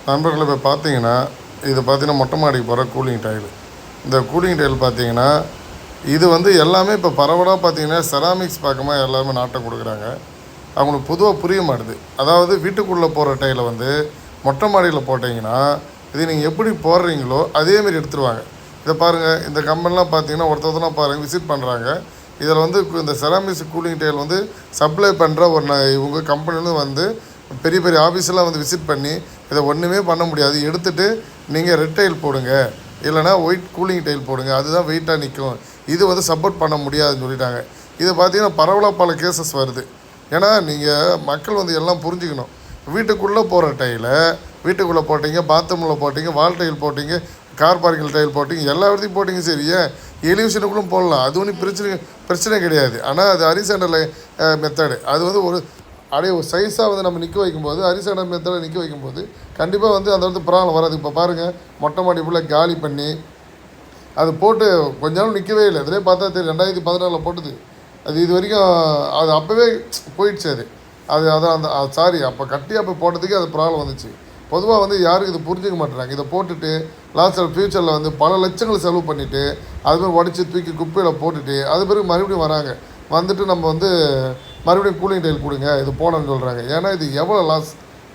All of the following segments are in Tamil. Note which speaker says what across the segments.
Speaker 1: நண்பர்கள் இப்போ பார்த்தீங்கன்னா இது பார்த்தீங்கன்னா மொட்டை மாடிக்கு போகிற கூலிங் டைல். இந்த கூலிங் டைல் பார்த்தீங்கன்னா இது வந்து எல்லாமே இப்போ பரவலாக பார்த்தீங்கன்னா செராமிக்ஸ் பக்கமாக எல்லாருமே நாட்டம் கொடுக்குறாங்க. அவங்களுக்கு பொதுவாக புரிய மாட்டுது. அதாவது வீட்டுக்குள்ளே போகிற டைலை வந்து மொட்டை மாடியில் போட்டிங்கன்னா இது நீங்கள் எப்படி போடுறீங்களோ அதேமாரி எடுத்துருவாங்க. இதை பாருங்கள், இந்த கம்பெனிலாம் பார்த்தீங்கன்னா ஒருத்தர்லாம் பாருங்கள் விசிட் பண்ணுறாங்க. இதில் வந்து இந்த செராமிக்ஸ் கூலிங் டைல் வந்து சப்ளை பண்ணுற ஒரு இவங்க கம்பெனிலேருந்து வந்து பெரிய பெரிய ஆஃபீஸெல்லாம் வந்து விசிட் பண்ணி இதை ஒன்றுமே பண்ண முடியாது, எடுத்துகிட்டு நீங்கள் ரெட் டைல் போடுங்க, இல்லைனா ஒயிட் கூலிங் டைல் போடுங்க, அதுதான் வெயிட்டாக நிற்கும், இது வந்து சப்போர்ட் பண்ண முடியாதுன்னு சொல்லிட்டாங்க. இது பார்த்திங்கன்னா பரவலாக பல கேசஸ் வருது. ஏன்னா நீங்கள் மக்கள் வந்து எல்லாம் புரிஞ்சுக்கணும். வீட்டுக்குள்ளே போகிற டைலை வீட்டுக்குள்ளே போட்டிங்க, பாத்ரூமில் போட்டிங்க, வால் டைல் போட்டிங்க, கார் பார்க்கிங் டைல் போட்டிங்க, எல்லா இடத்தையும் போட்டிங்க, சரி. ஏன் எலிவிஷனுக்குள்ளும் போடலாம், அது ஒன்றும் பிரச்சனை கிடையாது. ஆனால் அது ஹரிசாண்டல் மெத்தடு. அது வந்து ஒரு அப்படியே ஒரு சைஸாக வந்து நம்ம நிற்க வைக்கும்போது ஹரிசாண்டல் மெத்தடில் நிற்க வைக்கும்போது கண்டிப்பாக வந்து அந்த இடத்துல ப்ராப்ளம் வராது. இப்போ பாருங்கள், மொட்டை மாடி ஃபுல்லாக காலி பண்ணி அது போட்டு கொஞ்ச நாள் நிற்கவே இல்லை. அதிலே பார்த்தா தெரியும், 2014 போட்டுது. அது இது வரைக்கும் அது அப்போவே போயிடுச்சு. அது அதான் அந்த சாரி அப்போ கட்டி அப்போ போட்டதுக்கே அது ப்ராப்ளம் வந்துச்சு. பொதுவாக வந்து யாரும் இது புரிஞ்சிக்க மாட்டேறாங்க. இதை போட்டுட்டு லாஸ்ட்டில் ஃப்யூச்சரில் வந்து பல லட்சங்கள் செலவு பண்ணிவிட்டு அதுமாதிரி உடச்சி தூக்கி குப்பையில் போட்டுட்டு அது பிறகு மறுபடியும் வராங்க. வந்துட்டு நம்ம வந்து மறுபடியும் கூலிங் டைல் கொடுங்க இது போனோன்னு சொல்கிறாங்க. ஏன்னா இது எவ்வளோ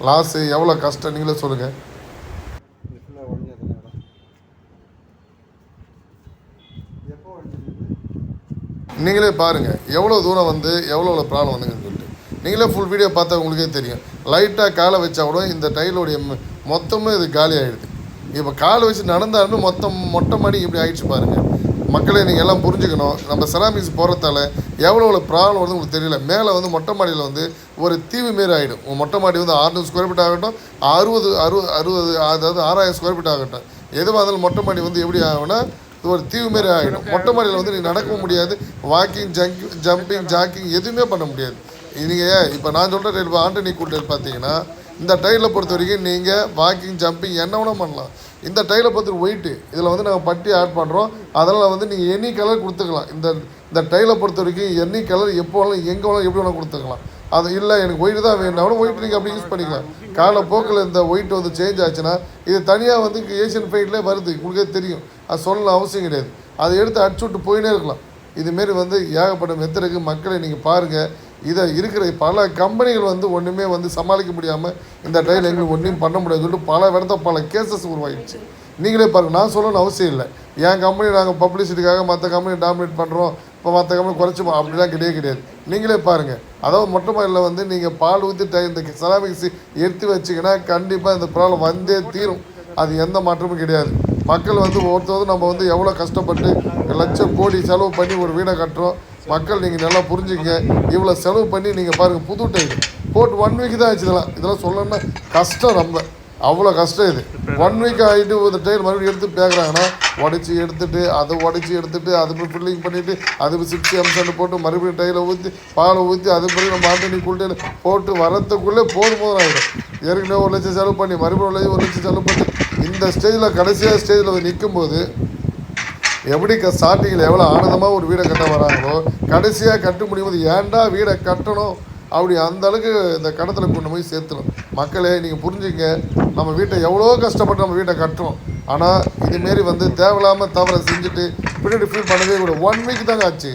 Speaker 1: லாஸு எவ்வளோ கஷ்டம் நீங்களே சொல்லுங்கள். நீங்களே பாருங்கள் எவ்வளோ தூரம் வந்து எவ்வளோ ப்ராப்ளம் வந்துங்கன்னு சொல்லிட்டு நீங்களே ஃபுல் வீடியோ பார்த்தா உங்களுக்கே தெரியும். லைட்டாக காலை வச்சா கூட இந்த டைலோடைய மொத்தமும் இது காலி ஆகிடுது. இப்போ காலை வச்சு நடந்தாலுமே மொட்டை மாடி இப்படி ஆகிடுச்சு பாருங்கள். மக்களே நீங்கள் எல்லாம் புரிஞ்சுக்கணும். நம்ம செராமிக்ஸ் போகிறதால எவ்வளோ ப்ராப்ளம் வருது உங்களுக்கு தெரியல. மேலே வந்து மொட்டை மாடியில் வந்து ஒரு தீவு மாரி ஆகிடும். மொட்டை மாடி வந்து 600 ஸ்கொயர் ஃபீட் ஆகட்டும், 60 அதாவது 6000 ஸ்கொயர் ஃபீட் ஆகட்டும், எதுவாக இருந்தாலும் மொட்டை மாடி வந்து எப்படி ஆகும்னா இது ஒரு தீவு மாரி ஆகிடும். மொட்டை மாடியில் வந்து நீங்கள் நடக்கவும் முடியாது, வாக்கிங் ஜம்பிங் ஜாக்கிங் எதுவுமே பண்ண முடியாது. நீங்கள் இப்போ நான் சொல்கிற டைல் ஆண்டனி கூல் டைல் பார்த்தீங்கன்னா இந்த டைலை பொறுத்த வரைக்கும் நீங்கள் வாக்கிங் ஜம்பிங் என்ன வேணால் பண்ணலாம். இந்த டைலை பொறுத்த ஒயிட்டு இதில் வந்து நாங்கள் பட்டி ஆட் பண்ணுறோம். அதனால் வந்து நீங்கள் எனி கலர் கொடுத்துக்கலாம். இந்த டைலை பொறுத்த வரைக்கும் எனி கலர் எப்போ வேணாலும் எங்கே வேணாலும் எப்படி வேணால் கொடுத்துக்கலாம். அது இல்லை எனக்கு ஒயிட்டு தான் வேணும்னாலும் ஒயிட் நீங்கள் அப்படி யூஸ் பண்ணிக்கலாம். காலப்போக்கில் இந்த ஒயிட் வந்து சேஞ்ச் ஆச்சுன்னா இது தனியாக வந்து ஏஷியன் பெயிண்ட்லேயே வருது, உங்களுக்கே தெரியும். அது சொல்லணும் அவசியம் கிடையாது. அதை எடுத்து அடிச்சு விட்டு போயினே இருக்கலாம். இதுமாரி வந்து ஏகப்பட்ட மெத்தடுக்கு மக்களை நீங்கள் பாருங்கள். இதை இருக்கிற பல கம்பெனிகள் வந்து ஒன்றுமே வந்து சமாளிக்க முடியாமல் இந்த டைல் எங்களுக்கு ஒன்றும் பண்ண முடியாது சொல்லிட்டு பல இடத்த பல கேசஸ் உருவாகிடுச்சு. நீங்களே பாருங்கள், நான் சொல்லணும்னு அவசியம் இல்லை. என் கம்பெனி நாங்கள் பப்ளிசிட்டிக்காக மற்ற கம்பெனி டாமினேட் பண்ணுறோம், இப்போ மற்ற கம்பெனி குறைச்சிப்போம் அப்படிலாம் கிடையாது. நீங்களே பாருங்கள். அதாவது மொட்டை மாடியில் வந்து நீங்கள் பால் ஊற்றி இந்த செராமிக்ஸ் எடுத்து வச்சிங்கன்னா கண்டிப்பாக இந்த ப்ராப்ளம் வந்தே தீரும். அது எந்த மாற்றமும் கிடையாது. மக்கள் வந்து ஒருத்தரும் நம்ம வந்து எவ்வளோ கஷ்டப்பட்டு லட்சம் கோடி செலவு பண்ணி ஒரு வீடை கட்டுறோம். மக்கள் நீங்கள் நல்லா புரிஞ்சுங்க. இவ்வளோ செலவு பண்ணி நீங்கள் பாருங்கள், புது டைல் போட்டு 1 வீக் தான் ஆச்சு. இதெல்லாம் சொல்லணும்னா கஷ்டம், ரொம்ப அவ்வளோ கஷ்டம். இது 1 வீக் ஆகிட்டு ஒரு டைல் மறுபடியும் எடுத்து பேக்குறாங்கன்னா உடச்சி எடுத்துகிட்டு அது போய் ஃபில்லிங் பண்ணிவிட்டு அது 6 போட்டு மறுபடியும் டைலை ஊற்றி பாலை ஊற்றி அது பிறகு நம்ம ஆண்டனி கூல் டைல் போட்டு வரத்துக்குள்ளே போதும் ஆகிடும். ஏற்கனவே 1 லட்சம் செலவு பண்ணி மறுபடியும் 1 லட்சம் செலவு பண்ணி இந்த ஸ்டேஜில் கடைசியாக ஸ்டேஜில் வந்து நிற்கும்போது எப்படி ஸ்டார்டிங்கில் எவ்வளோ ஆனந்தமாக ஒரு வீடை கட்ட வராங்களோ கடைசியாக கட்ட முடியும்போது ஏன்டா வீடை கட்டணும் அப்படி அந்த அளவுக்கு இந்த கடத்தில் கொண்டு போய் சேர்த்துடும். மக்களே நீங்கள் புரிஞ்சுங்க, நம்ம வீட்டை எவ்வளோ கஷ்டப்பட்டு நம்ம வீட்டை கட்டுறோம். ஆனால் இதுமாரி வந்து தேவையில்லாமல் தவறை செஞ்சுட்டு பின்னாடி ஃபீல் பண்ணவே கூட 1 வீக் தாங்க ஆச்சு.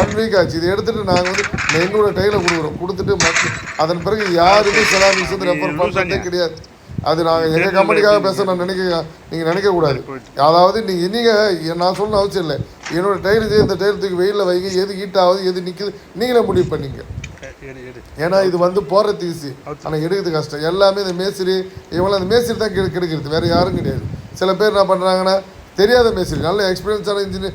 Speaker 1: 1 வீக் ஆச்சு. இதை எடுத்துகிட்டு நாங்கள் வந்து எங்களோட டைலை கொடுத்துட்டு மக்கள் அதன் பிறகு யாருமே செராமிக்ஸ் வந்து ரெஃபர் பண்ணுறதே கிடையாது. அது நாங்கள் எங்கள் கம்பெனிக்காக பேச நீங்கள் நினைக்கக்கூடாது. அதாவது நீங்கள் நான் சொல்லணும் அவசியம் இல்லை. என்னோடய டைல் இந்த டைல் தூக்கி வெயிலில் வைங்க, எது ஹீட் ஆகுது எது நிற்குது நீங்களே முடிவு பண்ணிங்க. ஏன்னா இது வந்து போடுறது ஈஸி, ஆனால் எடுக்கிறது கஷ்டம். எல்லாமே இந்த மேஸ்திரி அந்த மேஸ்திரி தான் கெடுக்கிறது, வேறு யாரும் கிடையாது. சில பேர் என்ன பண்ணுறாங்கன்னா தெரியாத மேஸ்திரி, நல்ல எக்ஸ்பீரியன்ஸான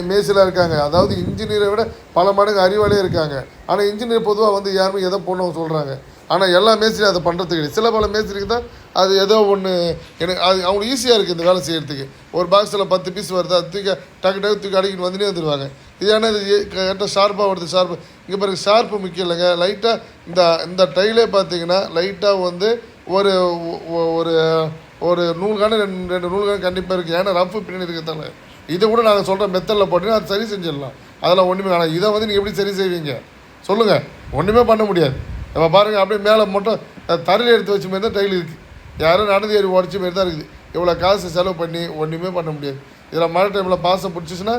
Speaker 1: மேஸ்திரியாக இருக்காங்க. அதாவது இன்ஜினியரை விட பல மடங்கு அறிவாளியே இருக்காங்க. ஆனால் இன்ஜினியர் பொதுவாக வந்து யாருமே எதை போடணும் சொல்கிறாங்க. ஆனால் எல்லா மேஸ்திரியும் அதை பண்ணுறதுக்கு கிடையாது. சில பல மேஸ்திரிக்கு தான் அது ஏதோ ஒன்று எனக்கு அது அவங்களுக்கு ஈஸியாக இருக்குது இந்த வேலை செய்கிறதுக்கு. ஒரு பாக்ஸில் 10 பீஸ் வருது, அது டக்கு தூக்கி அடிக்கிட்டு வந்துனே வந்துடுவாங்க. இது ஏன்னா இது கரெக்டாக ஷார்ப்பாக வருது. ஷார்ப்பு இங்கே பாருங்க, ஷார்ப்பு முக்கியம் இல்லைங்க. லைட்டாக இந்த டைலே பார்த்தீங்கன்னா லைட்டாக வந்து ஒரு ஒரு ஒரு நூல்கான 2 நூல்கான கண்டிப்பாக இருக்குது. ஏன்னா ரஃப்பு பின்னாடி இருக்கிறதால இதை கூட நாங்கள் சொல்கிற மெத்தடில் போட்டிங்கன்னா அது சரி செஞ்சிடலாம். அதெல்லாம் ஒன்றுமே. ஆனால் இதை வந்து நீங்கள் எப்படி சரி செய்வீங்க சொல்லுங்கள்? ஒன்றுமே பண்ண முடியாது. நம்ம பாருங்கள், அப்படியே மேலே மட்டும் தரையில் எடுத்து வச்ச மாதிரி தான் டைல் இருக்குது. யாரும் நடந்து ஏறி உடச்சி மாரி தான் இருக்குது. இவ்வளோ காசு செலவு பண்ணி ஒன்றுமே பண்ண முடியாது. இதில் மழை டைமில் பாசம் பிடிச்சிச்சின்னா